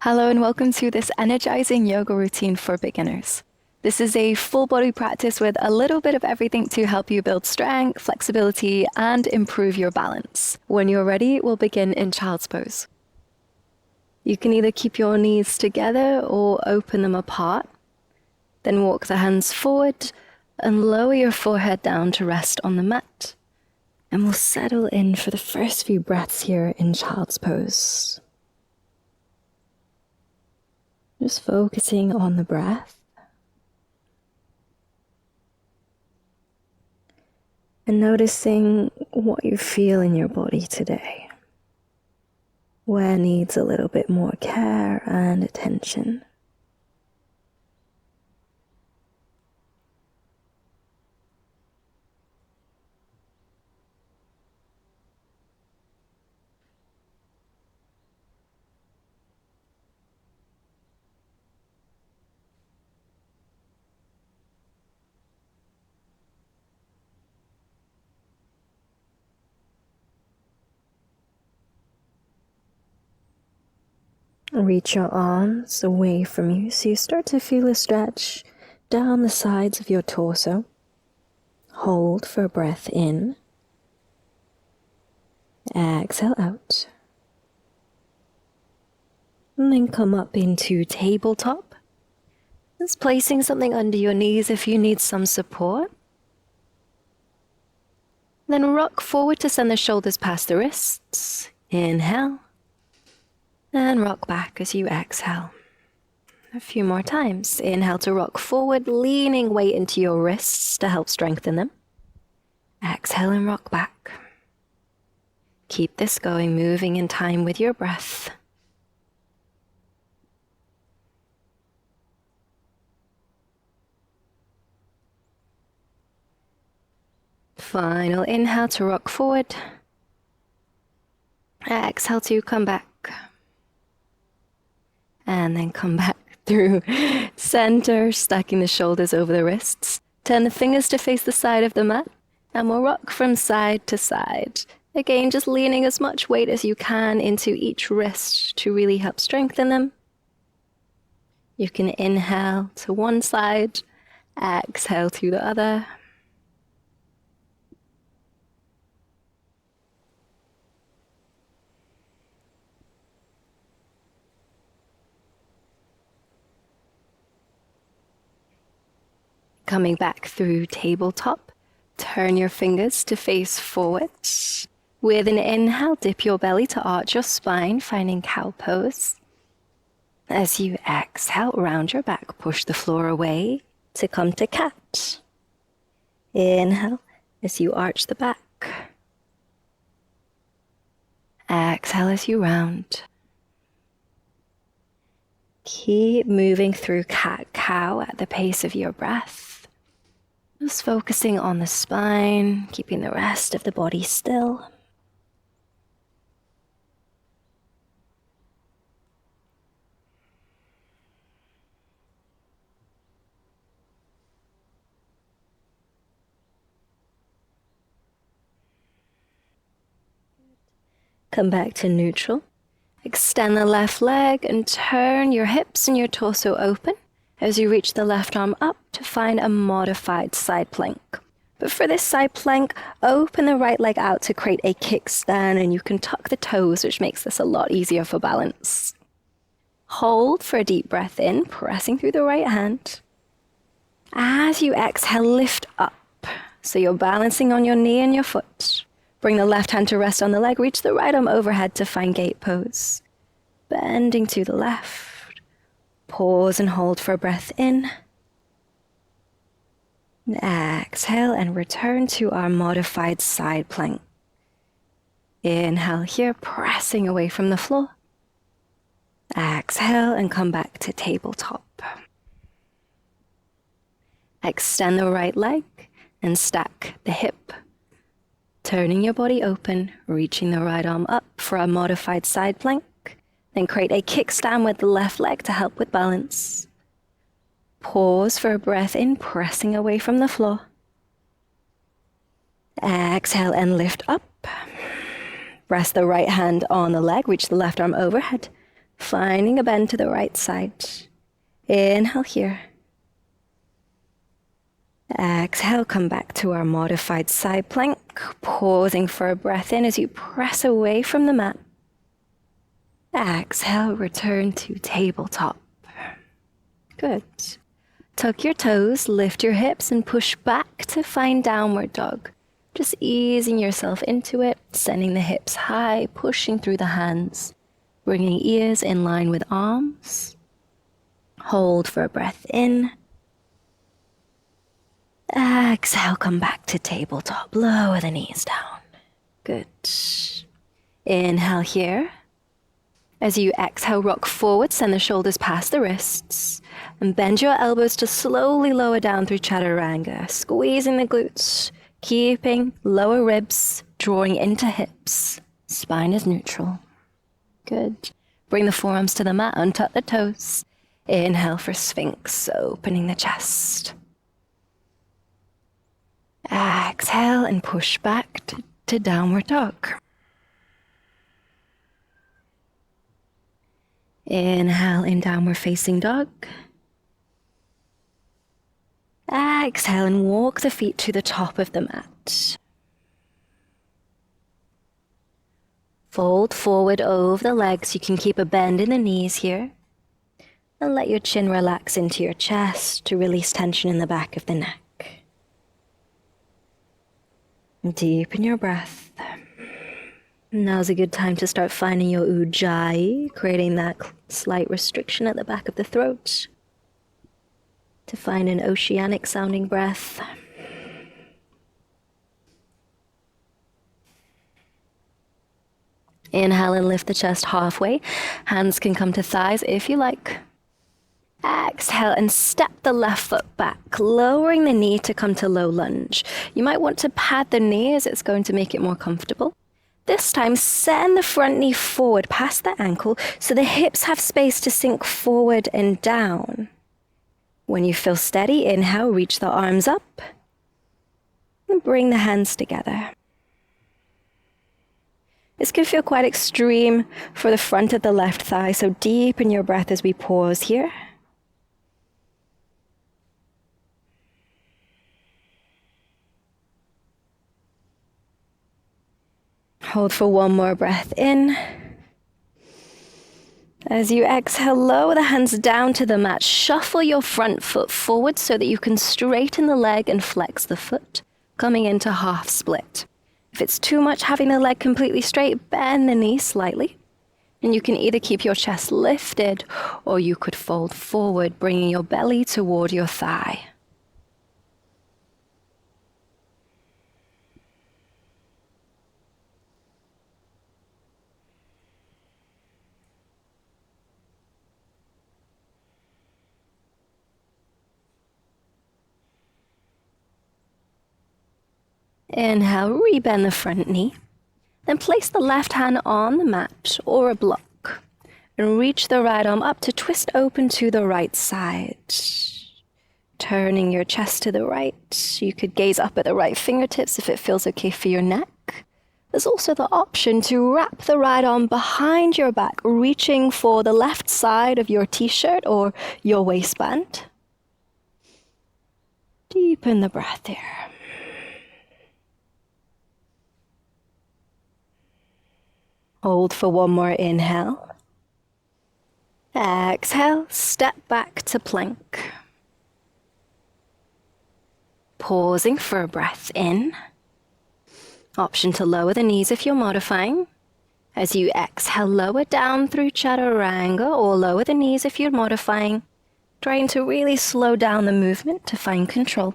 Hello and welcome to this energizing yoga routine for beginners. This is a full body practice with a little bit of everything to help you build strength, flexibility, and improve your balance. When you're ready, we'll begin in child's pose. You can either keep your knees together or open them apart. Then walk the hands forward and lower your forehead down to rest on the mat. And we'll settle in for the first few breaths here in child's pose. Just focusing on the breath. And noticing what you feel in your body today. Where needs a little bit more care and attention. Reach your arms away from you so you start to feel a stretch down the sides of your torso. Hold for a breath in. Exhale out. And then come up into tabletop. Just placing something under your knees if you need some support. Then rock forward to send the shoulders past the wrists. Inhale. And rock back as you exhale. A few more times. Inhale to rock forward, leaning weight into your wrists to help strengthen them. Exhale and rock back. Keep this going, moving in time with your breath. Final inhale to rock forward. Exhale to come back. And then come back through center, stacking the shoulders over the wrists. Turn the fingers to face the side of the mat, and we'll rock from side to side. Again, just leaning as much weight as you can into each wrist to really help strengthen them. You can inhale to one side, exhale to the other. Coming back through tabletop, turn your fingers to face forward. With an inhale, dip your belly to arch your spine, finding cow pose. As you exhale, round your back, push the floor away to come to cat. Inhale as you arch the back. Exhale as you round. Keep moving through cat-cow at the pace of your breath. Just focusing on the spine, keeping the rest of the body still. Come back to neutral. Extend the left leg and turn your hips and your torso open as you reach the left arm up to find a modified side plank. But for this side plank, open the right leg out to create a kickstand, and you can tuck the toes, which makes this a lot easier for balance. Hold for a deep breath in, pressing through the right hand. As you exhale, lift up. So you're balancing on your knee and your foot. Bring the left hand to rest on the leg, reach the right arm overhead to find gate pose. Bending to the left. Pause and hold for a breath in. Exhale and return to our modified side plank. Inhale here, pressing away from the floor. Exhale and come back to tabletop. Extend the right leg and stack the hip. Turning your body open, reaching the right arm up for a modified side plank. Then create a kickstand with the left leg to help with balance. Pause for a breath in, pressing away from the floor. Exhale and lift up. Rest the right hand on the leg, reach the left arm overhead. finding a bend to the right side. Inhale here. Exhale, come back to our modified side plank, pausing for a breath in as you press away from the mat. Exhale, return to tabletop. Good. Tuck your toes, lift your hips, and push back to find downward dog. Just easing yourself into it, sending the hips high, pushing through the hands, bringing ears in line with arms. Hold for a breath in. Exhale, come back to tabletop. Lower the knees down. Good. Inhale here. As you exhale, rock forward, send the shoulders past the wrists, and bend your elbows to slowly lower down through chaturanga, squeezing the glutes, keeping lower ribs, drawing into hips. Spine is neutral. Good. Bring the forearms to the mat, untuck the toes. Inhale for Sphinx, opening the chest. Exhale and push back to downward dog. Inhale in downward facing dog. Exhale and walk the feet to the top of the mat. Fold forward over the legs. You can keep a bend in the knees here. And let your chin relax into your chest to release tension in the back of the neck. Deepen your breath. Now's a good time to start finding your ujjayi, creating that slight restriction at the back of the throat. To find an oceanic sounding breath. Inhale and lift the chest halfway. Hands can come to thighs if you like. Exhale and step the left foot back, lowering the knee to come to low lunge. You might want to pad the knee as it's going to make it more comfortable. This time, send the front knee forward past the ankle so the hips have space to sink forward and down. When you feel steady, inhale, reach the arms up and bring the hands together. This can feel quite extreme for the front of the left thigh, so deepen your breath as we pause here. Hold for one more breath in. As you exhale, lower the hands down to the mat. Shuffle your front foot forward so that you can straighten the leg and flex the foot, coming into half split. If it's too much having the leg completely straight, bend the knee slightly. And you can either keep your chest lifted or you could fold forward, bringing your belly toward your thigh. Inhale, rebend the front knee. Then place the left hand on the mat or a block. And reach the right arm up to twist open to the right side. Turning your chest to the right. You could gaze up at the right fingertips if it feels okay for your neck. There's also the option to wrap the right arm behind your back, reaching for the left side of your t-shirt or your waistband. Deepen the breath here. Hold for one more inhale. Exhale, step back to plank. Pausing for a breath in. Option to lower the knees if you're modifying. As you exhale, lower down through chaturanga or lower the knees if you're modifying. Trying to really slow down the movement to find control.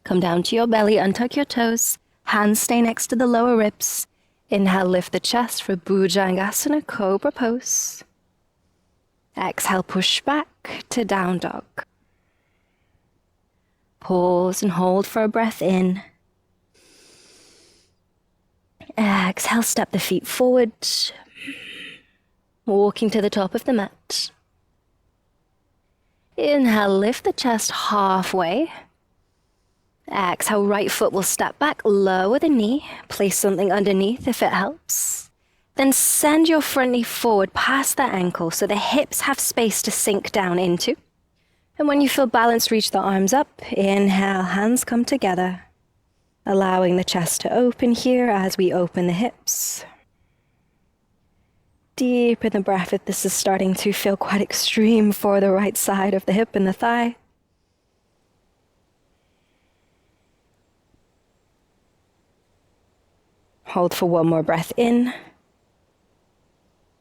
Come down to your belly, untuck your toes. Hands stay next to the lower ribs. Inhale, lift the chest for Bhujangasana, Cobra Pose. Exhale, push back to Down Dog. Pause and hold for a breath in. Exhale, step the feet forward. Walking to the top of the mat. Inhale, lift the chest halfway. Exhale, right foot will step back, lower the knee, place something underneath if it helps. Then send your front knee forward past that ankle so the hips have space to sink down into. And when you feel balanced, reach the arms up. Inhale, hands come together, allowing the chest to open here as we open the hips. Deep in the breath if this is starting to feel quite extreme for the right side of the hip and the thigh. Hold for one more breath in.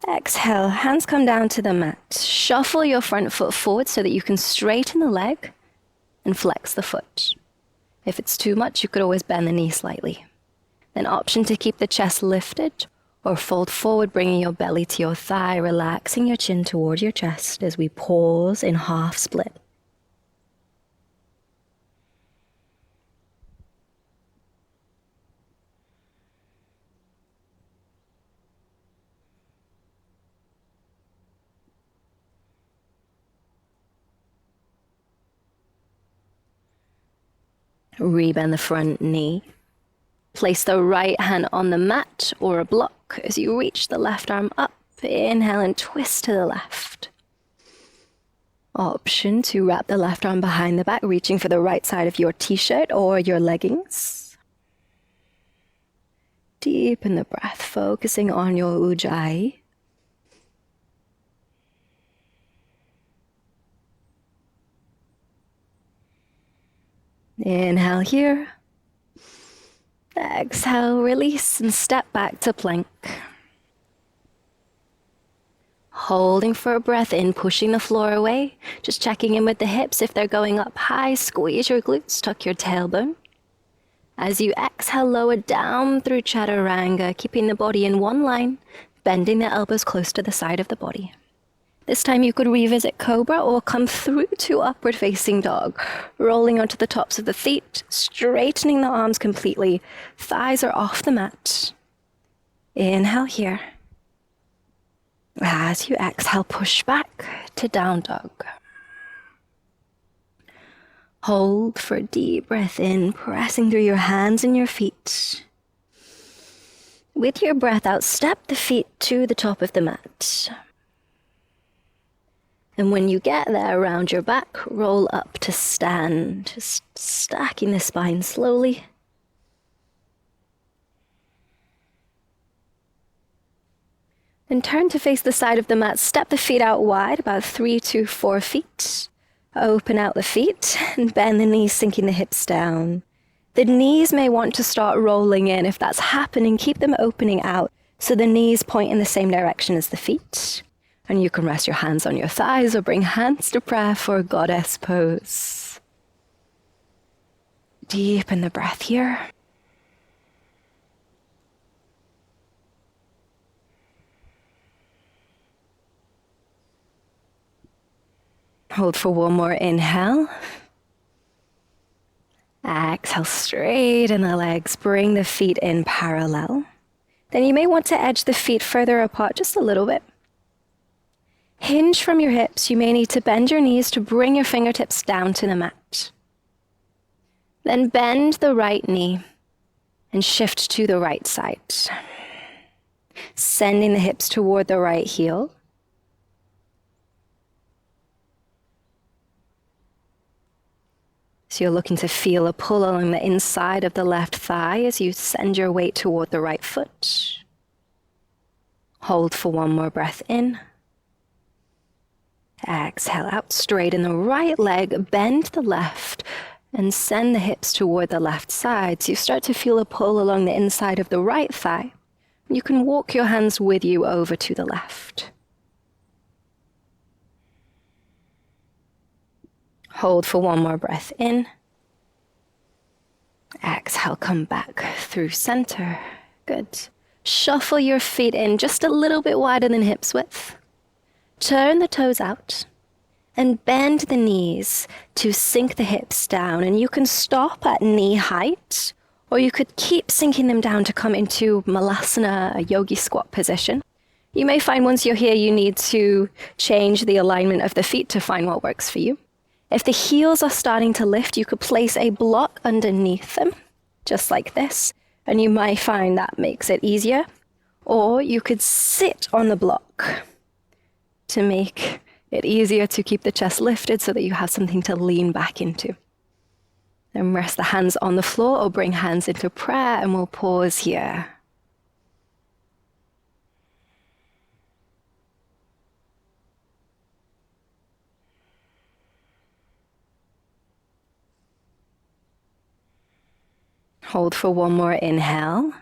Exhale, hands come down to the mat. Shuffle your front foot forward so that you can straighten the leg and flex the foot. If it's too much, you could always bend the knee slightly. Then option to keep the chest lifted or fold forward, bringing your belly to your thigh, relaxing your chin toward your chest as we pause in half split. Rebend the front knee. Place the right hand on the mat or a block as you reach the left arm up. Inhale and twist to the left. Option to wrap the left arm behind the back, reaching for the right side of your t-shirt or your leggings. Deepen the breath, focusing on your ujjayi. Inhale here. Exhale, release and step back to plank. Holding for a breath in, pushing the floor away. Just checking in with the hips. If they're going up high, squeeze your glutes, tuck your tailbone. As you exhale, lower down through chaturanga, keeping the body in one line, bending the elbows close to the side of the body. This time you could revisit cobra or come through to upward facing dog, rolling onto the tops of the feet, straightening the arms completely. Thighs are off the mat. Inhale here. As you exhale, push back to down dog. Hold for a deep breath in, pressing through your hands and your feet. With your breath out, step the feet to the top of the mat. And when you get there, around your back, roll up to stand, just stacking the spine slowly. Then turn to face the side of the mat, step the feet out wide, about 3 to 4 feet. Open out the feet and bend the knees, sinking the hips down. The knees may want to start rolling in. If that's happening, keep them opening out so the knees point in the same direction as the feet. And you can rest your hands on your thighs or bring hands to prayer for goddess pose. Deepen the breath here. Hold for one more inhale. Exhale, straighten the legs, bring the feet in parallel. Then you may want to edge the feet further apart just a little bit. Hinge from your hips. You may need to bend your knees to bring your fingertips down to the mat. Then bend the right knee and shift to the right side. Sending the hips toward the right heel. So you're looking to feel a pull along the inside of the left thigh as you send your weight toward the right foot. Hold for one more breath in. Exhale out, straighten the right leg, bend the left, and send the hips toward the left side. So you start to feel a pull along the inside of the right thigh. You can walk your hands with you over to the left. Hold for one more breath in. Exhale, come back through center. Good. Shuffle your feet in just a little bit wider than hips width. Turn the toes out and bend the knees to sink the hips down. And you can stop at knee height, or you could keep sinking them down to come into Malasana, a yogi squat position. You may find once you're here, you need to change the alignment of the feet to find what works for you. If the heels are starting to lift, you could place a block underneath them, just like this, and you might find that makes it easier. Or you could sit on the block to make it easier to keep the chest lifted so that you have something to lean back into. Then rest the hands on the floor or bring hands into prayer, and we'll pause here. Hold for one more inhale.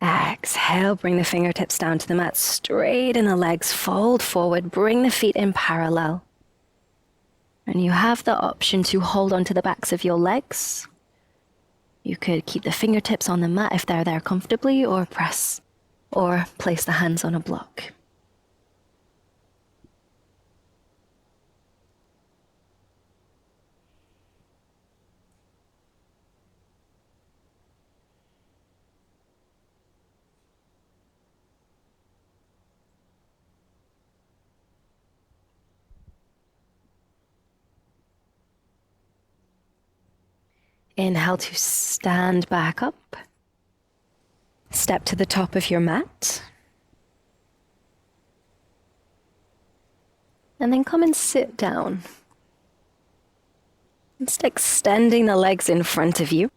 Exhale, bring the fingertips down to the mat, straighten the legs, fold forward, bring the feet in parallel. And you have the option to hold onto the backs of your legs. You could keep the fingertips on the mat if they're there comfortably, or press or place the hands on a block. Inhale to stand back up. Step to the top of your mat. And then come and sit down. Just extending the legs in front of you.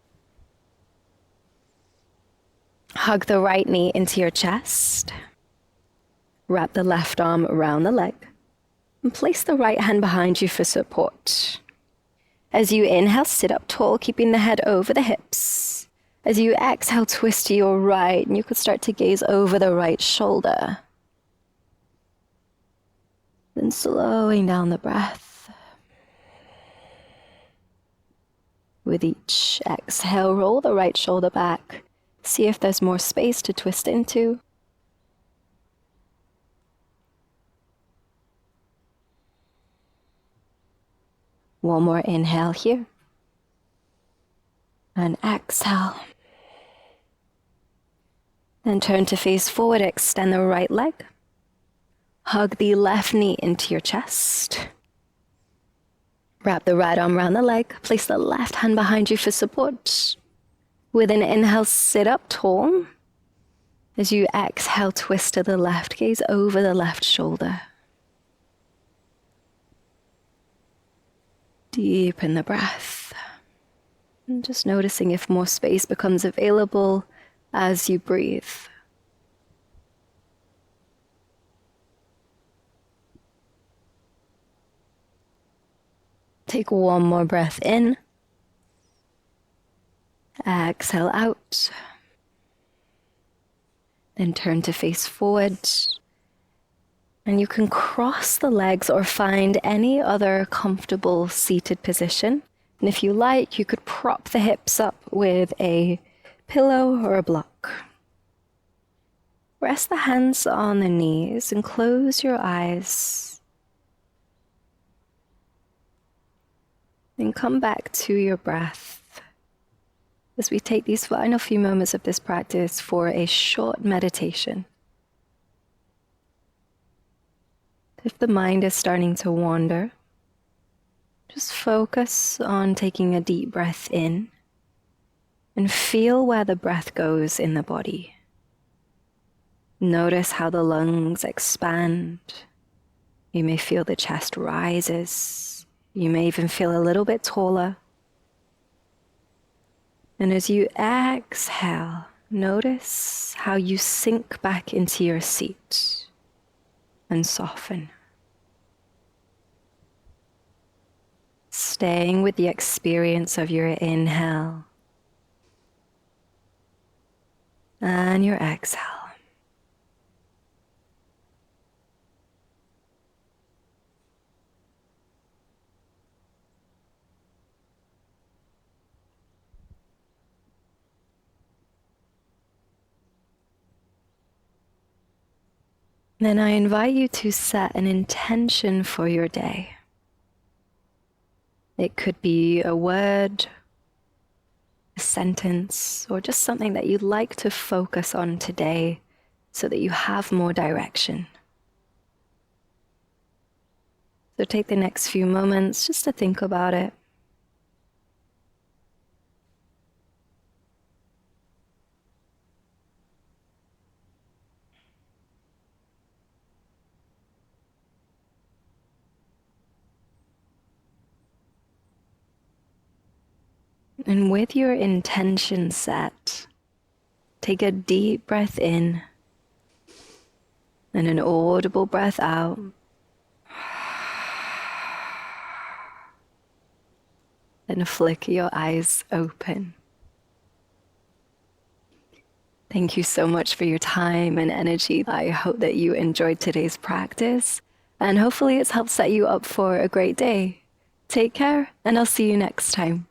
Hug the right knee into your chest. Wrap the left arm around the leg. And place the right hand behind you for support. As you inhale, sit up tall, keeping the head over the hips. As you exhale, twist to your right, and you could start to gaze over the right shoulder. Then slowing down the breath. With each exhale, roll the right shoulder back. See if there's more space to twist into. One more inhale here. And exhale. Then turn to face forward, extend the right leg. Hug the left knee into your chest. Wrap the right arm around the leg. Place the left hand behind you for support. With an inhale, sit up tall. As you exhale, twist to the left, gaze over the left shoulder. Deepen the breath. And just noticing if more space becomes available as you breathe. Take one more breath in. Exhale out. Then turn to face forward. And you can cross the legs or find any other comfortable seated position. And if you like, you could prop the hips up with a pillow or a block. Rest the hands on the knees and close your eyes. Then come back to your breath as we take these final few moments of this practice for a short meditation. If the mind is starting to wander, just focus on taking a deep breath in and feel where the breath goes in the body. Notice how the lungs expand. You may feel the chest rises. You may even feel a little bit taller. And as you exhale, notice how you sink back into your seat and soften. Staying with the experience of your inhale and your exhale. Then I invite you to set an intention for your day. It could be a word, a sentence, or just something that you'd like to focus on today so that you have more direction. So take the next few moments just to think about it. And with your intention set, take a deep breath in and an audible breath out. And flicker your eyes open. Thank you so much for your time and energy. I hope that you enjoyed today's practice, and hopefully it's helped set you up for a great day. Take care, and I'll see you next time.